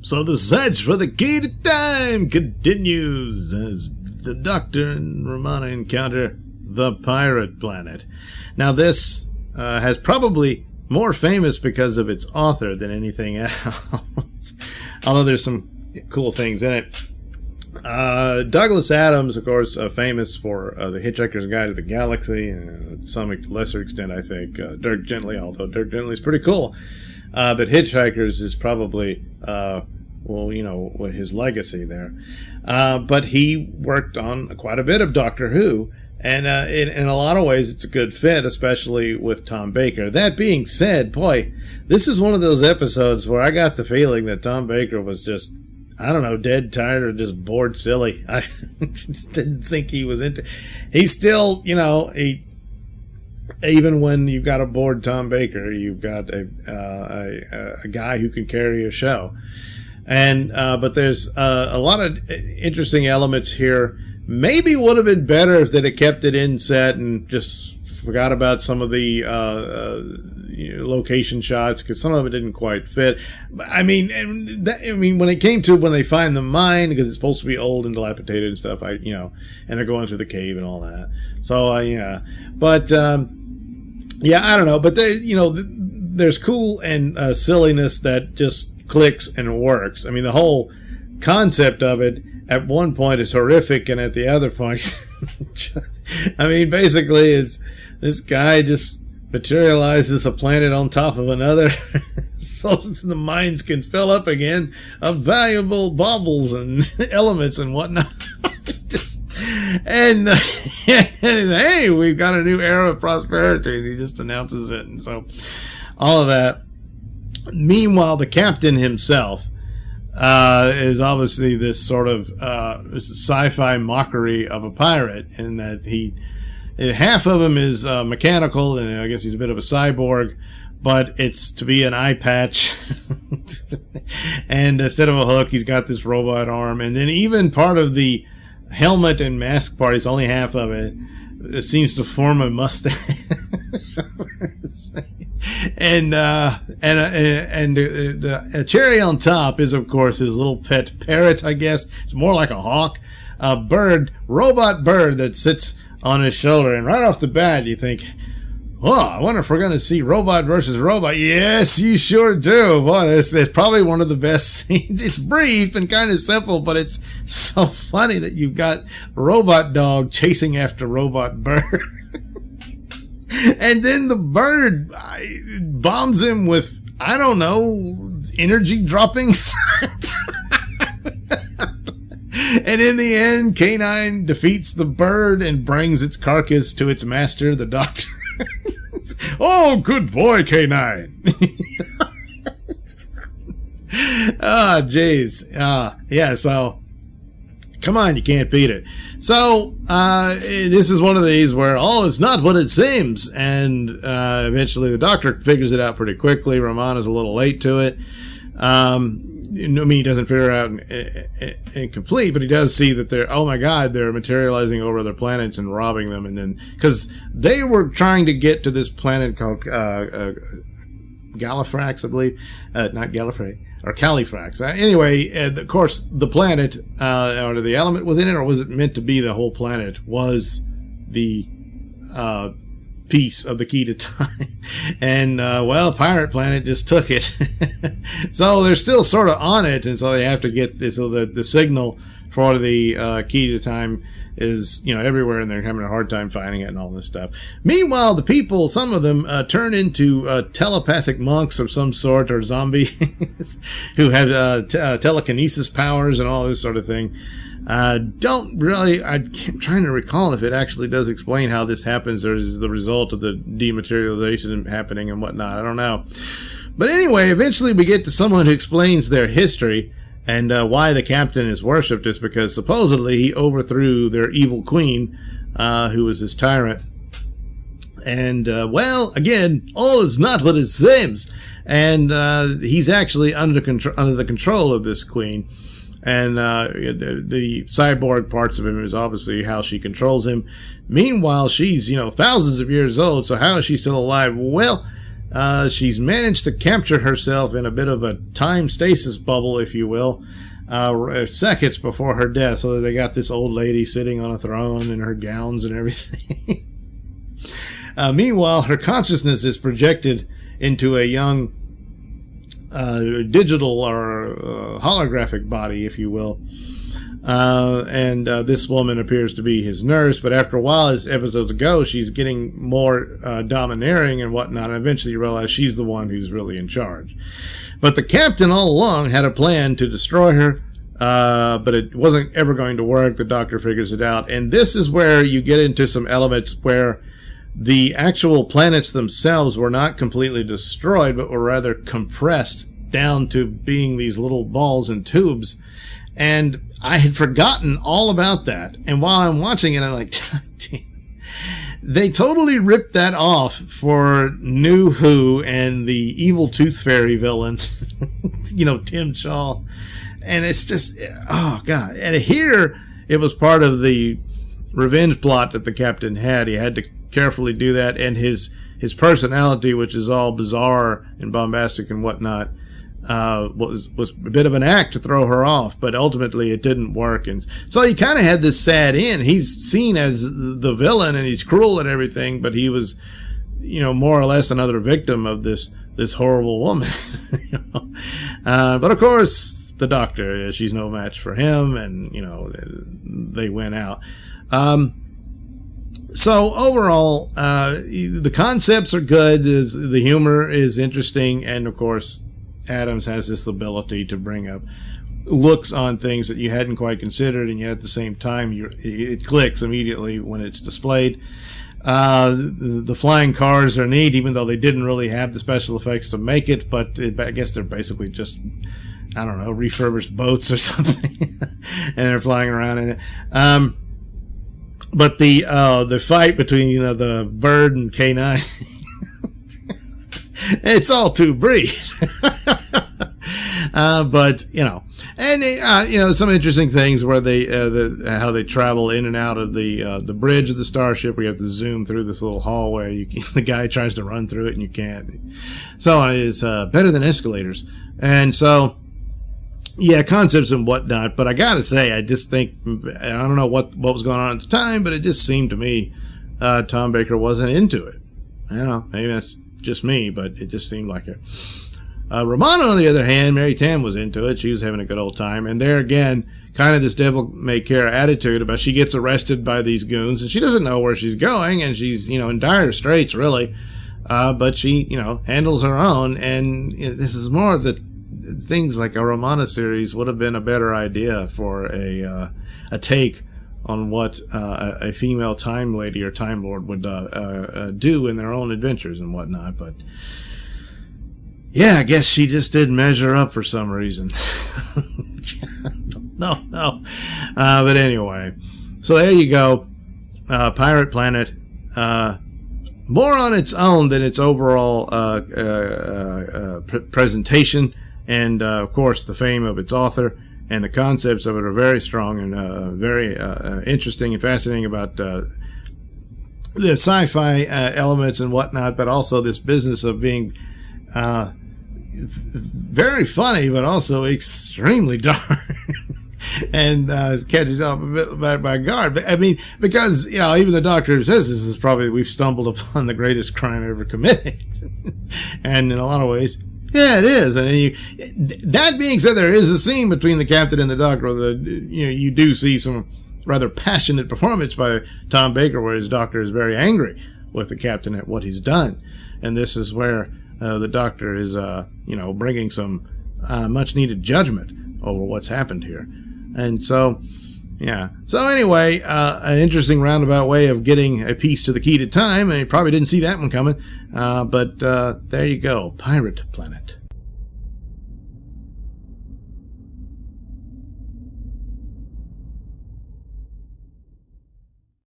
So the search for the key to time continues as the Doctor and Romana encounter the pirate planet. Now this has probably more famous because of its author than anything else. Although there's some cool things in it. Douglas Adams, of course, famous for The Hitchhiker's Guide to the Galaxy, to some lesser extent, I think, Dirk Gently, although Dirk Gently is pretty cool. But Hitchhikers is probably, his legacy there. But he worked on quite a bit of Doctor Who, and in a lot of ways it's a good fit, especially with Tom Baker. That being said, boy, this is one of those episodes where I got the feeling that Tom Baker was just, I don't know, dead tired or just bored silly. I just didn't think he was into. He's still, even when you've got a bored Tom Baker, you've got a guy who can carry a show. And but there's a lot of interesting elements here. Maybe would have been better if they'd have kept it in set and just forgot about some of the location shots, because some of it didn't quite fit. I mean, when it came to when they find the mine, because it's supposed to be old and dilapidated and stuff, and they're going through the cave and all that. So but I don't know. But there's cool and silliness that just clicks and works. I mean, the whole concept of it at one point is horrific, and at the other point, basically, is this guy just materializes a planet on top of another so that the mines can fill up again of valuable baubles and elements and whatnot. And hey, we've got a new era of prosperity, and he just announces it. And so all of that. Meanwhile, the captain himself is obviously this sort of sci-fi mockery of a pirate, in that half of him is mechanical, and I guess he's a bit of a cyborg, but it's to be an eye patch. And instead of a hook, he's got this robot arm. And then even part of the helmet and mask part, is only half of it. It seems to form a mustache. And the cherry on top is, of course, his little pet parrot, I guess. It's more like a hawk. A robot bird that sits on his shoulder. And right off the bat, you think, oh, I wonder if we're going to see robot versus robot. Yes, you sure do. Boy, it's probably one of the best scenes. It's brief and kind of simple, but it's so funny that you've got robot dog chasing after robot bird. And then the bird bombs him with, I don't know, energy droppings. And in the end, K9 defeats the bird and brings its carcass to its master, the Doctor. Oh, good boy, K9. Oh, jeez. So come on, you can't beat it. So this is one of these where all is not what it seems, and eventually the Doctor figures it out pretty quickly. Romana's a little late to it. He doesn't figure it out incomplete, but he does see that they're materializing over other planets and robbing them. And then, because they were trying to get to this planet called Gallifrax, I believe. Not Gallifrey, or Califrax. Anyway, of course, the planet, or the element within it, or was it meant to be the whole planet, was the piece of the key to time. And Pirate Planet just took it. So they're still sort of on it, and so they have to get this. So the signal for the key to time is everywhere, and they're having a hard time finding it and all this stuff. Meanwhile, the people, some of them turn into telepathic monks of some sort, or zombies who have telekinesis powers and all this sort of thing. I'm trying to recall if it actually does explain how this happens, or is the result of the dematerialization happening and whatnot. I don't know. But anyway, eventually we get to someone who explains their history and why the captain is worshipped. Is because supposedly he overthrew their evil queen, who was his tyrant. And, again, all is not what it seems. And he's actually under the control of this queen. And the cyborg parts of him is obviously how she controls him. Meanwhile, she's, thousands of years old, so how is she still alive? Well, she's managed to capture herself in a bit of a time stasis bubble, if you will, seconds before her death. So they got this old lady sitting on a throne in her gowns and everything. Meanwhile, her consciousness is projected into a young digital or holographic body, if you will. And this woman appears to be his nurse, but after a while, as episodes go, she's getting more domineering and whatnot, and eventually you realize she's the one who's really in charge. But the captain all along had a plan to destroy her, but it wasn't ever going to work. The doctor figures it out, and this is where you get into some elements where the actual planets themselves were not completely destroyed, but were rather compressed down to being these little balls and tubes. And I had forgotten all about that. And while I'm watching it, I'm like, they totally ripped that off for New Who and the evil Tooth Fairy villain, Tim Shaw. And it's just, oh, God. And here, it was part of the revenge plot that the captain had. He had to carefully do that. And his personality, which is all bizarre and bombastic and whatnot, was a bit of an act to throw her off, but ultimately it didn't work. And so he kind of had this sad end. He's seen as the villain and he's cruel and everything, but he was, more or less another victim of this horrible woman. But of course, the doctor, she's no match for him, and, they went out. So overall, the concepts are good. The humor is interesting. And of course, Adams has this ability to bring up looks on things that you hadn't quite considered, and yet at the same time, it clicks immediately when it's displayed. The flying cars are neat, even though they didn't really have the special effects to make it, but I guess they're basically just, I don't know, refurbished boats or something, and they're flying around in it. But the fight between, the bird and K9, it's all too brief. But, and some interesting things where how they travel in and out of the bridge of the starship, where you have to zoom through this little hallway. The guy tries to run through it and you can't. So it is better than escalators. And so, yeah, concepts and whatnot. But I gotta say, I just think, I don't know what was going on at the time, but it just seemed to me Tom Baker wasn't into it. I don't know, maybe that's just me, but it just seemed like it. Romana, on the other hand, Mary Tam was into it. She was having a good old time. And there again, kind of this devil-may-care attitude about she gets arrested by these goons, and she doesn't know where she's going, and she's, in dire straits, really. But she, handles her own, and this is more of the things like a Romana series would have been a better idea for a take on what a female Time Lady or Time Lord would do in their own adventures and whatnot. But yeah, I guess she just didn't measure up for some reason. No. But anyway, so there you go. Pirate Planet. More on its own than its overall presentation, and of course the fame of its author. And the concepts of it are very strong and very interesting and fascinating about the sci-fi elements and whatnot, but also this business of being very funny, but also extremely dark. And catches up a bit by guard. But I mean, because, even the doctor says this is probably, we've stumbled upon the greatest crime ever committed. And in a lot of ways, yeah, it is. And that being said, there is a scene between the captain and the doctor where you do see some rather passionate performance by Tom Baker, where his doctor is very angry with the captain at what he's done. And this is where the doctor is, bringing some much needed judgment over what's happened here. And so, yeah. So anyway, an interesting roundabout way of getting a piece to the key to time. And you probably didn't see that one coming. But there you go. Pirate Planet.